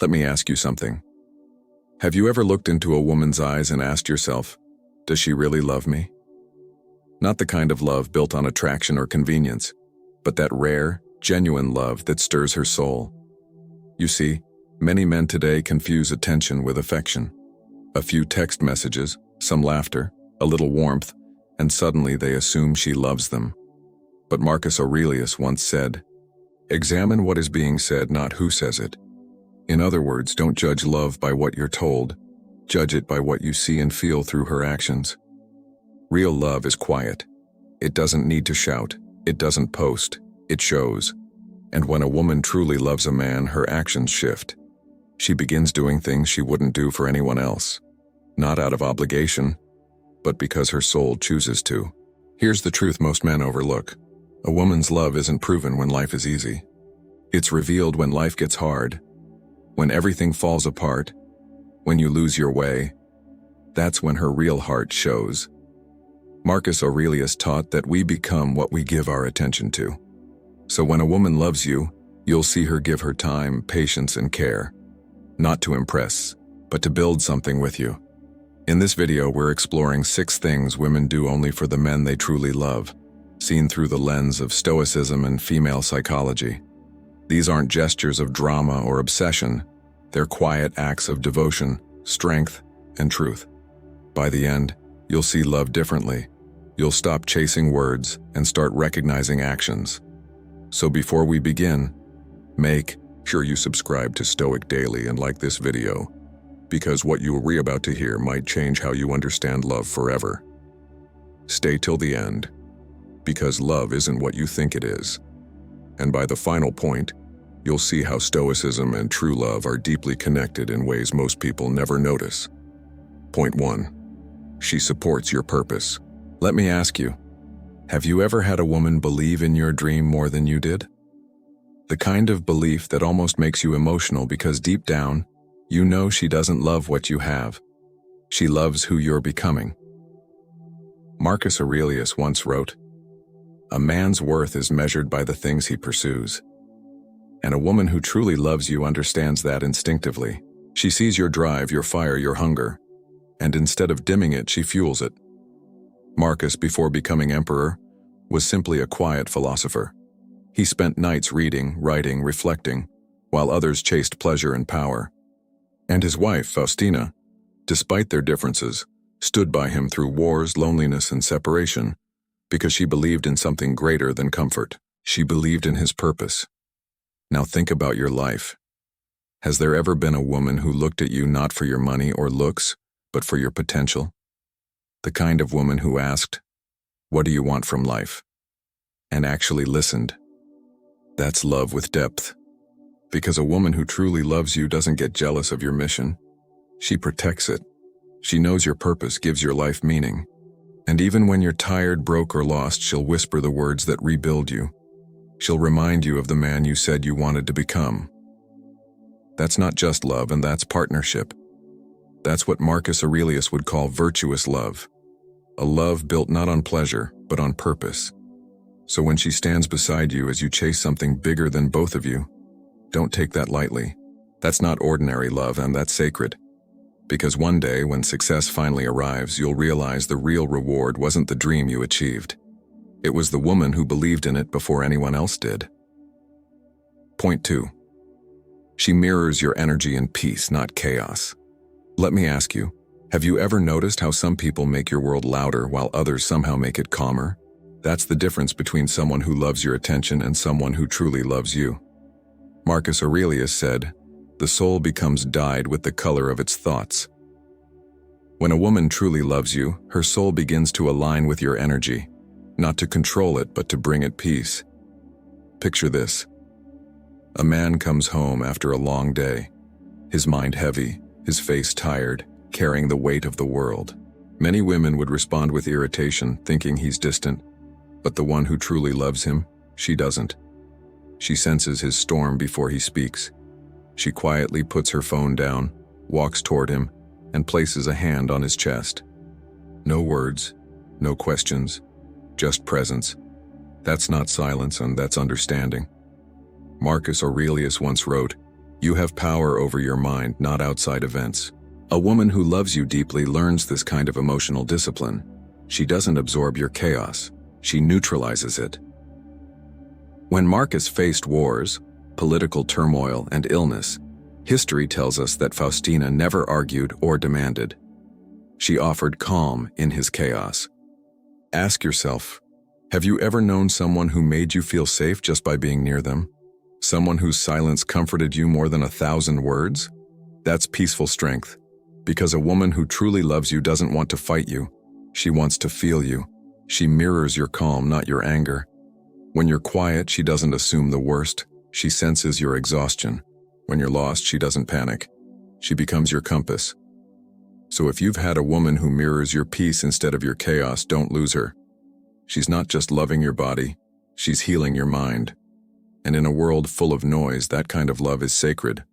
Let me ask you something. Have you ever looked into a woman's eyes and asked yourself, does she really love me? Not the kind of love built on attraction or convenience, but that rare, genuine love that stirs her soul. You see, many men today confuse attention with affection. A few text messages, some laughter, a little warmth, and suddenly they assume she loves them. But Marcus Aurelius once said, "Examine what is being said, not who says it." In other words, don't judge love by what you're told. Judge it by what you see and feel through her actions. Real love is quiet. It doesn't need to shout. It doesn't post. It shows. And when a woman truly loves a man, her actions shift. She begins doing things she wouldn't do for anyone else. Not out of obligation, but because her soul chooses to. Here's the truth most men overlook. A woman's love isn't proven when life is easy. It's revealed when life gets hard. When everything falls apart, when you lose your way, that's when her real heart shows. Marcus Aurelius taught that we become what we give our attention to. So when a woman loves you, you'll see her give her time, patience, and care. Not to impress, but to build something with you. In this video, we're exploring 6 things women do only for the men they truly love, seen through the lens of Stoicism and female psychology. These aren't gestures of drama or obsession. They're quiet acts of devotion, strength, and truth. By the end, you'll see love differently. You'll stop chasing words and start recognizing actions. So before we begin, make sure you subscribe to Stoic Daily and like this video, because what you're about to hear might change how you understand love forever. Stay till the end, because love isn't what you think it is. And by the final point, you'll see how Stoicism and true love are deeply connected in ways most people never notice. Point 1. She supports your purpose. Let me ask you, have you ever had a woman believe in your dream more than you did? The kind of belief that almost makes you emotional because deep down, you know she doesn't love what you have. She loves who you're becoming. Marcus Aurelius once wrote, "A man's worth is measured by the things he pursues." And a woman who truly loves you understands that instinctively. She sees your drive, your fire, your hunger, and instead of dimming it, she fuels it. Marcus, before becoming emperor, was simply a quiet philosopher. He spent nights reading, writing, reflecting, while others chased pleasure and power. And his wife, Faustina, despite their differences, stood by him through wars, loneliness, and separation, because she believed in something greater than comfort. She believed in his purpose. Now think about your life. Has there ever been a woman who looked at you not for your money or looks, but for your potential? The kind of woman who asked, "What do you want from life?" and actually listened. That's love with depth. Because a woman who truly loves you doesn't get jealous of your mission. She protects it. She knows your purpose gives your life meaning. And even when you're tired, broke, or lost, she'll whisper the words that rebuild you. She'll remind you of the man you said you wanted to become. That's not just love, and that's partnership. That's what Marcus Aurelius would call virtuous love. A love built not on pleasure, but on purpose. So when she stands beside you as you chase something bigger than both of you, don't take that lightly. That's not ordinary love, and that's sacred. Because one day, when success finally arrives, you'll realize the real reward wasn't the dream you achieved. It was the woman who believed in it before anyone else did. Point 2. She mirrors your energy in peace, not chaos. Let me ask you, have you ever noticed how some people make your world louder while others somehow make it calmer? That's the difference between someone who loves your attention and someone who truly loves you. Marcus Aurelius said, "The soul becomes dyed with the color of its thoughts." When a woman truly loves you, her soul begins to align with your energy, not to control it, but to bring it peace. Picture this. A man comes home after a long day, his mind heavy, his face tired, carrying the weight of the world. Many women would respond with irritation, thinking he's distant, but the one who truly loves him, she doesn't. She senses his storm before he speaks. She quietly puts her phone down, walks toward him, and places a hand on his chest. No words, no questions, just presence. That's not silence, and that's understanding. Marcus Aurelius once wrote, You have power over your mind, not outside events. A woman who loves you deeply learns this kind of emotional discipline. She doesn't absorb your chaos. She neutralizes it. When Marcus faced wars, political turmoil, and illness, history tells us that Faustina never argued or demanded. She offered calm in his chaos. Ask yourself, have you ever known someone who made you feel safe just by being near them? Someone whose silence comforted you more than 1,000 words? That's peaceful strength. Because a woman who truly loves you doesn't want to fight you. She wants to feel you. She mirrors your calm, not your anger. When you're quiet, she doesn't assume the worst. She senses your exhaustion. When you're lost, she doesn't panic. She becomes your compass. So if you've had a woman who mirrors your peace instead of your chaos, don't lose her. She's not just loving your body, she's healing your mind. And in a world full of noise, that kind of love is sacred.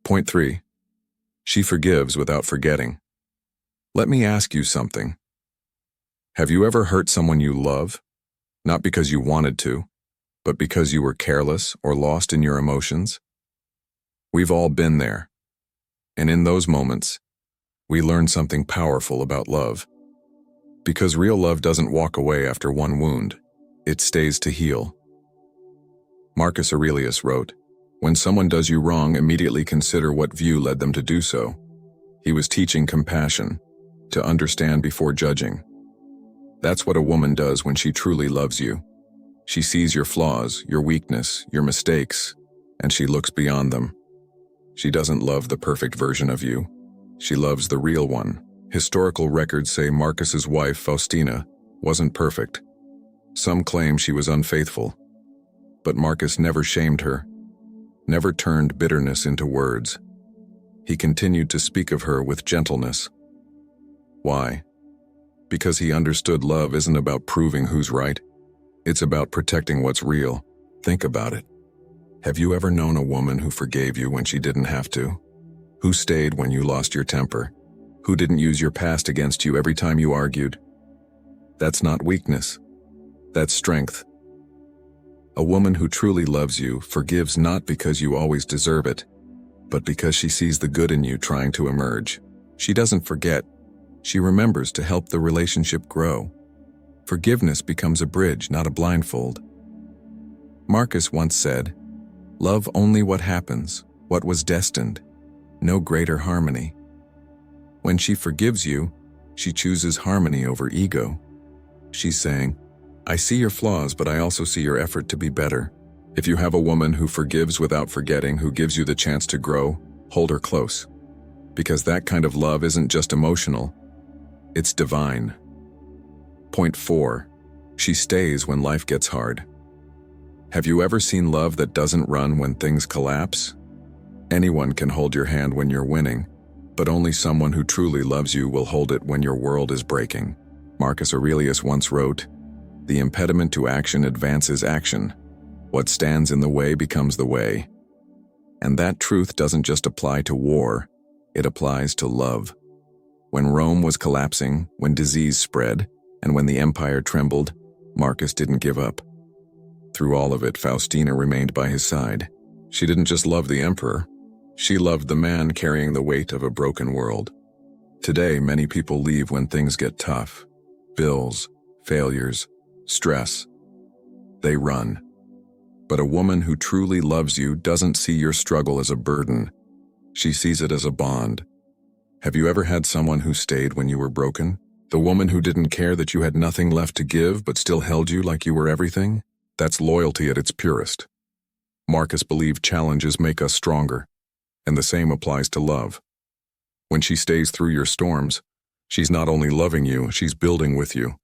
Point 3. She forgives without forgetting. Let me ask you something. Have you ever hurt someone you love? Not because you wanted to, but because you were careless or lost in your emotions? We've all been there. And in those moments, we learn something powerful about love. Because real love doesn't walk away after one wound. It stays to heal. Marcus Aurelius wrote, "When someone does you wrong, immediately consider what view led them to do so." He was teaching compassion, to understand before judging. That's what a woman does when she truly loves you. She sees your flaws, your weakness, your mistakes, and she looks beyond them. She doesn't love the perfect version of you. She loves the real one. Historical records say Marcus's wife, Faustina, wasn't perfect. Some claim she was unfaithful. But Marcus never shamed her, never turned bitterness into words. He continued to speak of her with gentleness. Why? Because he understood love isn't about proving who's right. It's about protecting what's real. Think about it. Have you ever known a woman who forgave you when she didn't have to? Who stayed when you lost your temper? Who didn't use your past against you every time you argued? That's not weakness. That's strength. A woman who truly loves you forgives not because you always deserve it, but because she sees the good in you trying to emerge. She doesn't forget. She remembers to help the relationship grow. Forgiveness becomes a bridge, not a blindfold. Marcus once said, "Love only what happens, what was destined, no greater harmony." When she forgives you, she chooses harmony over ego. She's saying, "I see your flaws, but I also see your effort to be better." If you have a woman who forgives without forgetting, who gives you the chance to grow, hold her close. Because that kind of love isn't just emotional, it's divine. Point 4. She stays when life gets hard. Have you ever seen love that doesn't run when things collapse? Anyone can hold your hand when you're winning, but only someone who truly loves you will hold it when your world is breaking. Marcus Aurelius once wrote, "The impediment to action advances action. What stands in the way becomes the way." And that truth doesn't just apply to war, it applies to love. When Rome was collapsing, when disease spread, and when the empire trembled, Marcus didn't give up. Through all of it, Faustina remained by his side. She didn't just love the emperor, she loved the man carrying the weight of a broken world. Today, many people leave when things get tough. Bills, failures, stress. They run. But a woman who truly loves you doesn't see your struggle as a burden. She sees it as a bond. Have you ever had someone who stayed when you were broken? The woman who didn't care that you had nothing left to give but still held you like you were everything? That's loyalty at its purest. Marcus believed challenges make us stronger, and the same applies to love. When she stays through your storms, she's not only loving you, she's building with you.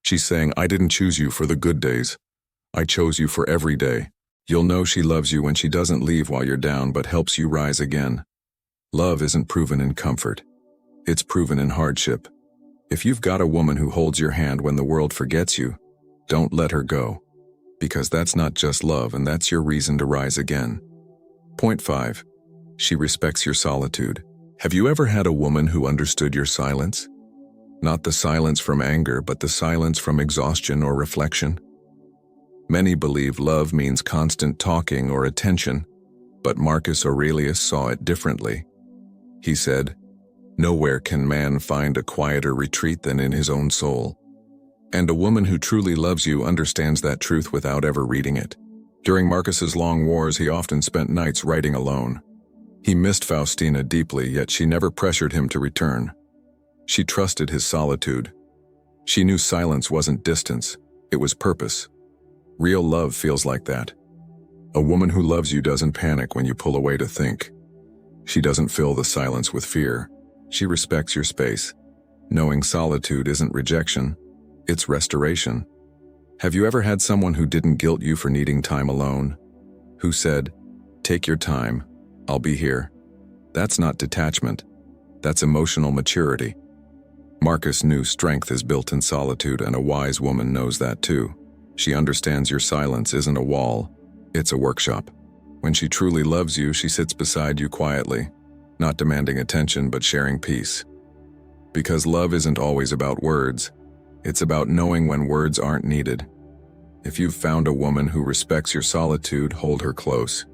She's saying, "I didn't choose you for the good days. I chose you for every day." You'll know she loves you when she doesn't leave while you're down but helps you rise again. Love isn't proven in comfort. It's proven in hardship. If you've got a woman who holds your hand when the world forgets you, don't let her go. Because that's not just love, and that's your reason to rise again. Point 5. She respects your solitude. Have you ever had a woman who understood your silence? Not the silence from anger, but the silence from exhaustion or reflection. Many believe love means constant talking or attention, But Marcus Aurelius saw it differently. He said, "Nowhere can man find a quieter retreat than in his own soul." And a woman who truly loves you understands that truth without ever reading it. During Marcus's long wars, he often spent nights writing alone. He missed Faustina deeply, yet she never pressured him to return. She trusted his solitude. She knew silence wasn't distance, it was purpose. Real love feels like that. A woman who loves you doesn't panic when you pull away to think. She doesn't fill the silence with fear. She respects your space, knowing solitude isn't rejection, it's restoration. Have you ever had someone who didn't guilt you for needing time alone? Who said, "Take your time, I'll be here"? That's not detachment. That's emotional maturity. Marcus knew strength is built in solitude, and a wise woman knows that too. She understands your silence isn't a wall, it's a workshop. When she truly loves you, she sits beside you quietly, not demanding attention but sharing peace. Because love isn't always about words, it's about knowing when words aren't needed. If you've found a woman who respects your solitude, hold her close.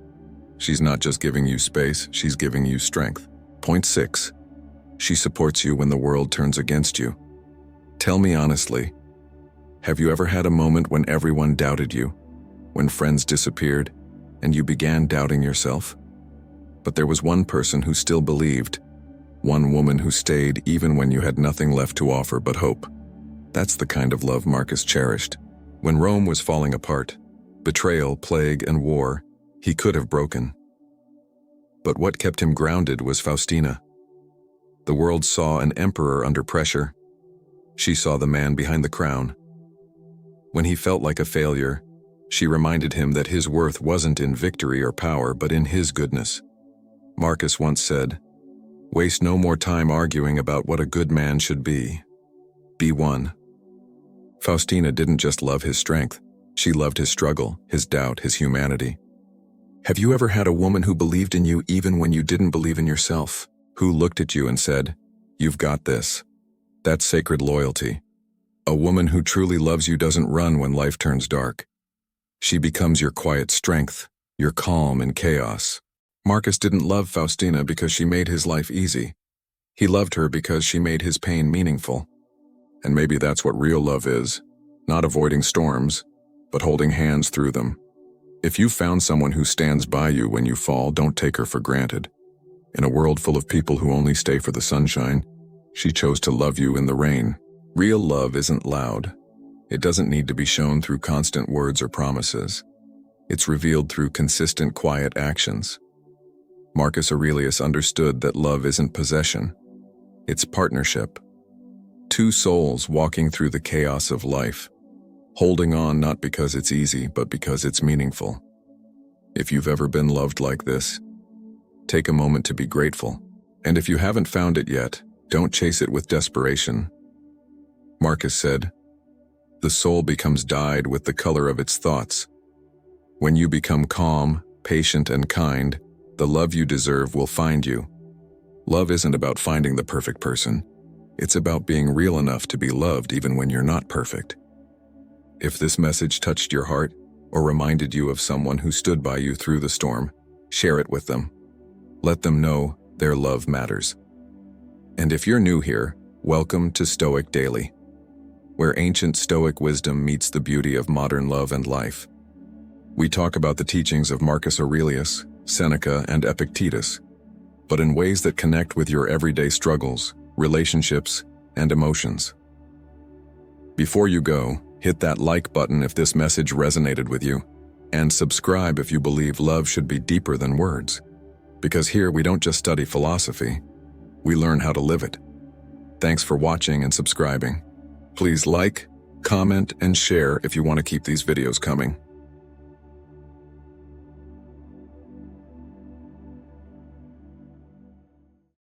She's not just giving you space, she's giving you strength. Point 6. She supports you when the world turns against you. Tell me honestly, have you ever had a moment when everyone doubted you? When friends disappeared, and you began doubting yourself? But there was one person who still believed. One woman who stayed even when you had nothing left to offer but hope. That's the kind of love Marcus cherished. When Rome was falling apart, betrayal, plague, and war, he could have broken. But what kept him grounded was Faustina. The world saw an emperor under pressure. She saw the man behind the crown. When he felt like a failure, she reminded him that his worth wasn't in victory or power, but in his goodness. Marcus once said, "Waste no more time arguing about what a good man should be. Be one." Faustina didn't just love his strength, she loved his struggle, his doubt, his humanity. Have you ever had a woman who believed in you even when you didn't believe in yourself? Who looked at you and said, "You've got this"? That's sacred loyalty. A woman who truly loves you doesn't run when life turns dark. She becomes your quiet strength, your calm in chaos. Marcus didn't love Faustina because she made his life easy. He loved her because she made his pain meaningful. And maybe that's what real love is, not avoiding storms, but holding hands through them. If you found someone who stands by you when you fall, don't take her for granted. In a world full of people who only stay for the sunshine, she chose to love you in the rain. Real love isn't loud. It doesn't need to be shown through constant words or promises. It's revealed through consistent, quiet actions. Marcus Aurelius understood that love isn't possession. It's partnership. Two souls walking through the chaos of life, holding on not because it's easy, but because it's meaningful. If you've ever been loved like this, take a moment to be grateful. And if you haven't found it yet, don't chase it with desperation. Marcus said, "The soul becomes dyed with the color of its thoughts." When you become calm, patient, and kind, the love you deserve will find you. Love isn't about finding the perfect person. It's about being real enough to be loved even when you're not perfect. If this message touched your heart or reminded you of someone who stood by you through the storm, share it with them. Let them know their love matters. And if you're new here, welcome to Stoic Daily, where ancient Stoic wisdom meets the beauty of modern love and life. We talk about the teachings of Marcus Aurelius, Seneca, and Epictetus, but in ways that connect with your everyday struggles, relationships, and emotions. Before you go, hit that like button if this message resonated with you, and subscribe if you believe love should be deeper than words. Because here we don't just study philosophy, we learn how to live it. Thanks for watching and subscribing. Please like, comment, and share if you want to keep these videos coming.